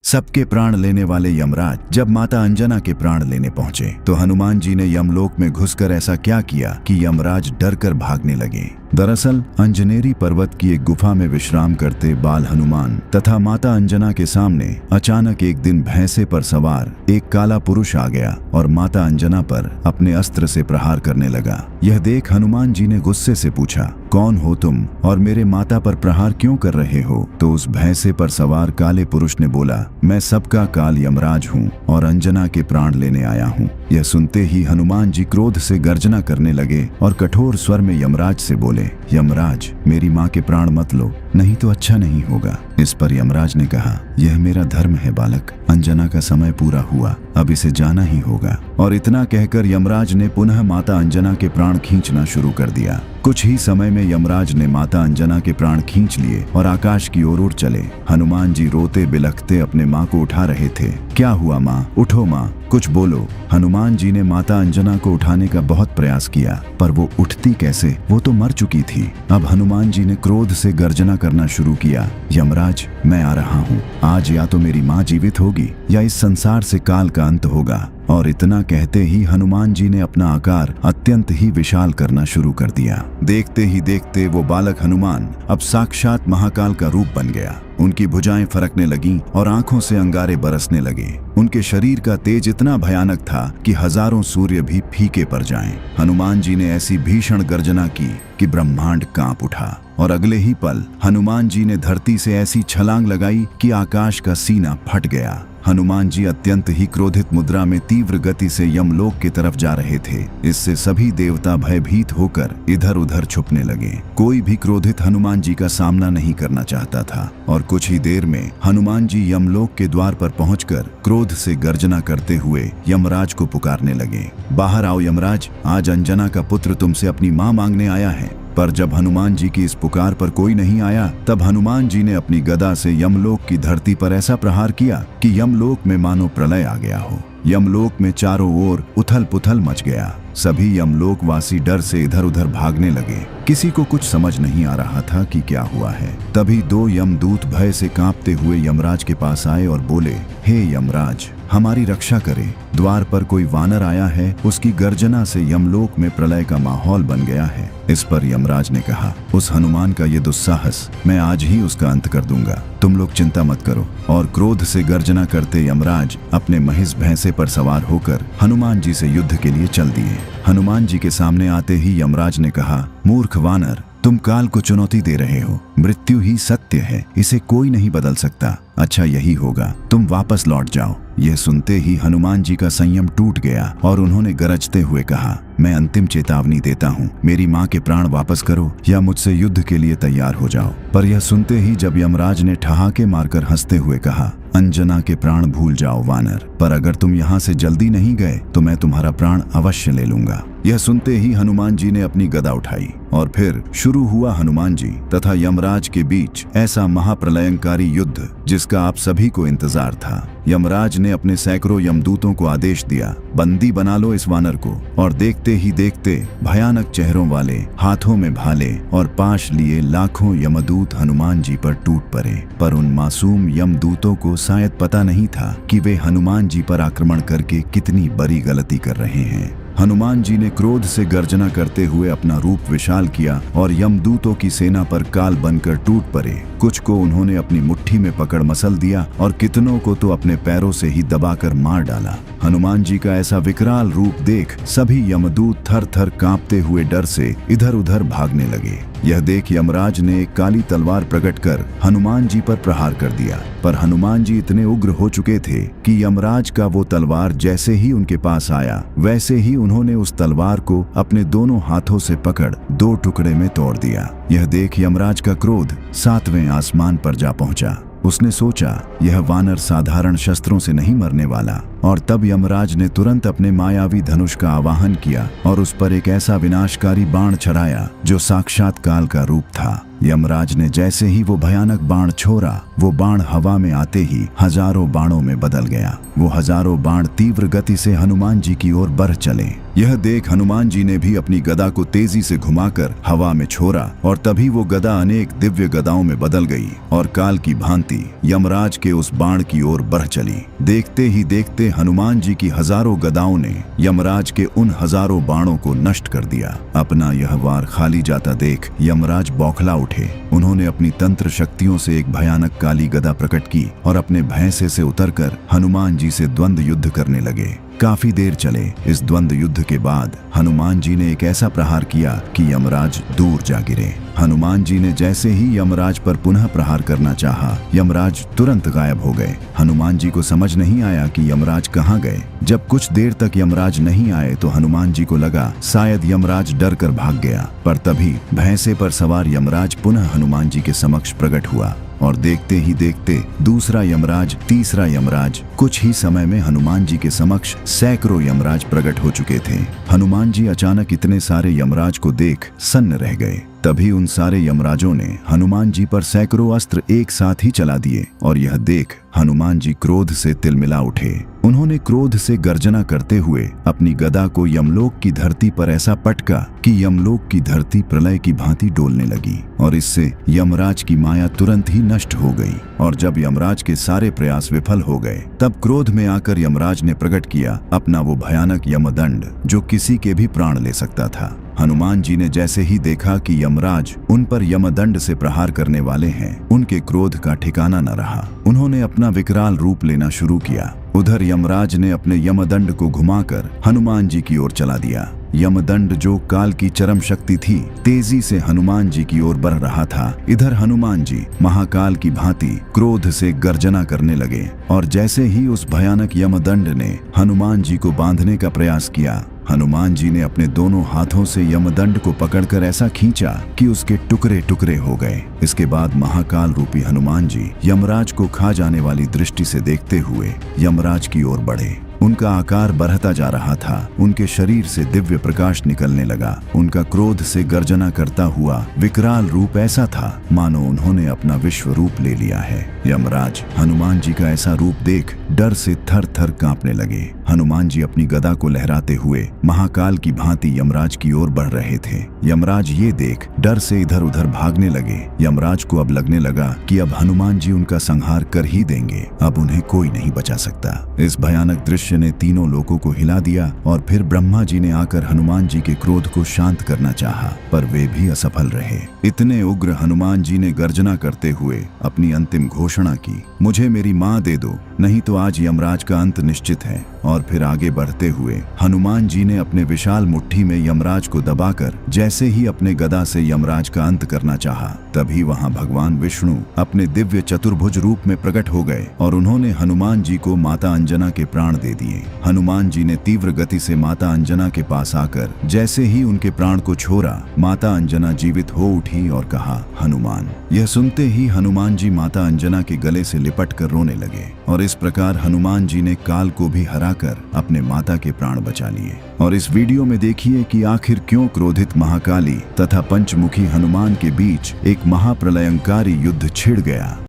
सबके प्राण लेने वाले यमराज जब माता अंजना के प्राण लेने पहुंचे तो हनुमान जी ने यमलोक में घुसकर ऐसा क्या किया कि यमराज डरकर भागने लगे। दरअसल अंजनेरी पर्वत की एक गुफा में विश्राम करते बाल हनुमान तथा माता अंजना के सामने अचानक एक दिन भैंसे पर सवार एक काला पुरुष आ गया और माता अंजना पर अपने अस्त्र से प्रहार करने लगा। यह देख हनुमान जी ने गुस्से से पूछा, कौन हो तुम और मेरे माता पर प्रहार क्यों कर रहे हो? तो उस भैंसे पर सवार काले पुरुष ने बोला, मैं सबका काल यमराज हूँ और अंजना के प्राण लेने आया हूँ। यह सुनते ही हनुमान जी क्रोध से गर्जना करने लगे और कठोर स्वर में यमराज से बोले, यमराज मेरी माँ के प्राण मत लो, नहीं तो अच्छा नहीं होगा। इस पर यमराज ने कहा, यह मेरा धर्म है बालक, अंजना का समय पूरा हुआ, अब इसे जाना ही होगा। और इतना कहकर यमराज ने पुनः माता अंजना के प्राण खींचना शुरू कर दिया। कुछ ही समय में यमराज ने माता अंजना के प्राण खींच लिए और आकाश की ओर उड़ चले। हनुमान जी रोते बिलखते अपने माँ को उठा रहे थे। क्या हुआ माँ, उठो माँ, कुछ बोलो। हनुमान जी ने माता अंजना को उठाने का बहुत प्रयास किया पर वो उठती कैसे, वो तो मर चुकी थी। अब हनुमान जी ने क्रोध से गर्जना करना शुरू किया, यमराज मैं आ रहा हूँ, आज या तो मेरी माँ जीवित होगी या इस संसार से काल का अंत होगा। और इतना कहते ही हनुमान जी ने अपना आकार अत्यंत ही विशाल करना शुरू कर दिया। देखते ही देखते वो बालक हनुमान अब साक्षात महाकाल का रूप बन गया। उनकी भुजाएं फरकने लगीं और आंखों से अंगारे बरसने लगे। उनके शरीर का तेज इतना भयानक था कि हजारों सूर्य भी फीके पड़ जाएं। हनुमान जी ने ऐसी भीषण गर्जना की कि ब्रह्मांड कांप उठा और अगले ही पल हनुमान जी ने धरती से ऐसी छलांग लगाई कि आकाश का सीना फट गया। हनुमान जी अत्यंत ही क्रोधित मुद्रा में तीव्र गति से यमलोक की तरफ जा रहे थे। इससे सभी देवता भयभीत होकर इधर उधर छुपने लगे। कोई भी क्रोधित हनुमान जी का सामना नहीं करना चाहता था और कुछ ही देर में हनुमान जी यमलोक के द्वार पर पहुंचकर क्रोध से गर्जना करते हुए यमराज को पुकारने लगे, बाहर आओ यमराज, आज अंजना का पुत्र तुमसे अपनी मां मांगने आया है। पर जब हनुमान जी की इस पुकार पर कोई नहीं आया तब हनुमान जी ने अपनी गदा से यमलोक की धरती पर ऐसा प्रहार किया कि यमलोक में मानो प्रलय आ गया हो। यमलोक में चारों ओर उथल पुथल मच गया। सभी यमलोकवासी डर से इधर उधर भागने लगे। किसी को कुछ समझ नहीं आ रहा था कि क्या हुआ है। तभी दो यमदूत भय से कांपते हुए यमराज के पास आए और बोले, हे यमराज, हमारी रक्षा करे, द्वार पर कोई वानर आया है, उसकी गर्जना से यमलोक में प्रलय का माहौल बन गया है। इस पर यमराज ने कहा, उस हनुमान का ये दुस्साहस मैं आज ही उसका अंत कर दूंगा, तुम लोग चिंता मत करो। और क्रोध से गर्जना करते यमराज अपने महिष भैंसे पर सवार होकर हनुमान जी से युद्ध के लिए चल दिए। हनुमान जी के सामने आते ही यमराज ने कहा, मूर्ख वानर, तुम काल को चुनौती दे रहे हो, मृत्यु ही सत्य है, इसे कोई नहीं बदल सकता। अच्छा यही होगा, तुम वापस लौट जाओ। यह सुनते ही हनुमान जी का संयम टूट गया और उन्होंने गरजते हुए कहा, मैं अंतिम चेतावनी देता हूँ, मेरी माँ के प्राण वापस करो या मुझसे युद्ध के लिए तैयार हो जाओ। पर यह सुनते ही जब यमराज ने ठहाके मारकर हंसते हुए कहा, अंजना के प्राण भूल जाओ वानर, पर अगर तुम यहाँ से जल्दी नहीं गए तो मैं तुम्हारा प्राण अवश्य ले लूंगा। यह सुनते ही हनुमान जी ने अपनी गदा उठाई और फिर शुरू हुआ हनुमान जी तथा यमराज के बीच ऐसा महाप्रलयंकारी युद्ध जिसका आप सभी को इंतजार था। यमराज ने अपने सैकड़ों यमदूतों को आदेश दिया, बंदी बना लो इस वानर को। और देखते ही देखते भयानक चेहरों वाले, हाथों में भाले और पाश लिए लाखों यमदूत हनुमान जी पर टूट पड़े। पर उन मासूम यमदूतों को शायद पता नहीं था कि वे हनुमान जी पर आक्रमण करके कितनी बड़ी गलती कर रहे हैं। हनुमान जी ने क्रोध से गर्जना करते हुए अपना रूप विशाल किया और यमदूतों की सेना पर काल बनकर टूट पड़े। कुछ को उन्होंने अपनी मुट्ठी में पकड़ मसल दिया और कितनों को तो अपने पैरों से ही दबाकर मार डाला। हनुमान जी का ऐसा विकराल रूप देख सभी यमदूत थर थर कांपते हुए डर से इधर उधर भागने लगे। यह देख यमराज ने एक काली तलवार प्रकट कर हनुमान जी पर प्रहार कर दिया। पर हनुमान जी इतने उग्र हो चुके थे कि यमराज का वो तलवार जैसे ही उनके पास आया वैसे ही उन्होंने उस तलवार को अपने दोनों हाथों से पकड़ दो टुकड़े में तोड़ दिया। यह देख यमराज का क्रोध सातवें आसमान पर जा पहुंचा। उसने सोचा यह वानर साधारण शस्त्रों से नहीं मरने वाला और तब यमराज ने तुरंत अपने मायावी धनुष का आवाहन किया और उस पर एक ऐसा विनाशकारी बाण चढ़ाया जो साक्षात काल का रूप था। यमराज ने जैसे ही वो भयानक बाण छोड़ा, वो बाण हवा में आते ही हजारों बाणों में बदल गया। वो हजारों बाण तीव्र गति से हनुमान जी की ओर बढ़ चले। यह देख हनुमान जी ने भी अपनी गदा को तेजी से घुमाकर हवा में छोड़ा और तभी वो गदा अनेक दिव्य गदाओं में बदल गई और काल की भांति यमराज के उस बाण की ओर बढ़ चली। देखते ही देखते हनुमान जी की हजारों गदाओं ने यमराज के उन हजारों बाणों को नष्ट कर दिया। अपना यह वार खाली जाता देख यमराज बौखला उठे। उन्होंने अपनी तंत्र शक्तियों से एक भयानक काली गदा प्रकट की और अपने भैंसे से उतरकर हनुमान जी से द्वंद्व युद्ध करने लगे। काफी देर चले। इस द्वंद्व युद्ध के बाद हनुमान जी ने एक ऐसा प्रहार किया कि यमराज दूर जा गिरे। हनुमान जी ने जैसे ही यमराज पर पुनः प्रहार करना चाहा, यमराज तुरंत गायब हो गए। हनुमान जी को समझ नहीं आया कि यमराज कहाँ गए। जब कुछ देर तक यमराज नहीं आए तो हनुमान जी को लगा शायद यमराज डर कर भाग गया, पर तभी भैंसे पर सवार यमराज पुनः हनुमान जी के समक्ष प्रकट हुआ और देखते ही देखते दूसरा यमराज, तीसरा यमराज, कुछ ही समय में हनुमान जी के समक्ष सैकड़ों यमराज प्रकट हो चुके थे। हनुमान जी अचानक इतने सारे यमराज को देख सन्न रह गए। तभी उन सारे यमराजों ने हनुमान जी पर सैकड़ों अस्त्र एक साथ ही चला दिए और यह देख हनुमान जी क्रोध से तिलमिला उठे। उन्होंने क्रोध से गर्जना करते हुए अपनी गदा को यमलोक की धरती पर ऐसा पटका कि यमलोक की धरती प्रलय की भांति डोलने लगी और इससे यमराज की माया तुरंत ही नष्ट हो गई। और जब यमराज के सारे प्रयास विफल हो गए तब क्रोध में आकर यमराज ने प्रकट किया अपना वो भयानक यमदंड जो किसी के भी प्राण ले सकता था। हनुमान जी ने जैसे ही देखा कि यमराज उन पर यमदंड से प्रहार करने वाले हैं, उनके क्रोध का ठिकाना न रहा। उन्होंने अपना विकराल रूप लेना शुरू किया। उधर यमराज ने अपने यमदंड को घुमाकर हनुमान जी की ओर चला दिया। यमदंड जो काल की चरम शक्ति थी, तेजी से हनुमान जी की ओर बढ़ रहा था। इधर हनुमान जी महाकाल की भांति क्रोध से गर्जना करने लगे और जैसे ही उस भयानक यमदंड ने हनुमान जी को बांधने का प्रयास किया, हनुमान जी ने अपने दोनों हाथों से यमदंड को पकड़कर ऐसा खींचा कि उसके टुकड़े टुकड़े हो गए। इसके बाद महाकाल रूपी हनुमान जी यमराज को खा जाने वाली दृष्टि से देखते हुए यमराज की ओर बढ़े। उनका आकार बढ़ता जा रहा था। उनके शरीर से दिव्य प्रकाश निकलने लगा। उनका क्रोध से गर्जना करता हुआ विकराल रूप ऐसा था मानो उन्होंने अपना विश्व रूप ले लिया है। यमराज हनुमान जी का ऐसा रूप देख डर से थर थर कांपने लगे। हनुमान जी अपनी गदा को लहराते हुए महाकाल की भांति यमराज की ओर बढ़ रहे थे। यमराज ये देख डर से इधर उधर भागने लगे। यमराज को अब लगने लगा कि अब हनुमान जी उनका संहार कर ही देंगे, अब उन्हें कोई नहीं बचा सकता। इस भयानक दृश्य ने तीनों लोगों को हिला दिया और फिर ब्रह्मा जी ने आकर हनुमान जी के क्रोध को शांत करना चाहा, पर वे भी असफल रहे। इतने उग्र हनुमान जी ने गर्जना करते हुए अपनी अंतिम घोषणा की, मुझे मेरी माँ दे दो, नहीं तो आज यमराज का अंत निश्चित है। और फिर आगे बढ़ते हुए हनुमान जी ने अपने विशाल मुट्ठी में यमराज को दबाकर जैसे ही अपने गदा से यमराज का अंत करना चाहा, तभी वहां भगवान विष्णु अपने दिव्य चतुर्भुज रूप में प्रकट हो गए और उन्होंने हनुमान जी को माता अंजना के प्राण दे दिए। हनुमान जी ने तीव्र गति से माता अंजना के पास आकर जैसे ही उनके प्राण को छोड़ा, माता अंजना जीवित हो उठी और कहा, हनुमान। यह सुनते ही हनुमान जी माता अंजना के गले से लिपट कर रोने लगे और इस प्रकार हनुमान जी ने काल को भी हराकर अपने माता के प्राण बचा लिए। और इस वीडियो में देखिए कि आखिर क्यों क्रोधित महाकाली तथा पंचमुखी हनुमान के बीच एक महाप्रलयंकारी युद्ध छिड़ गया।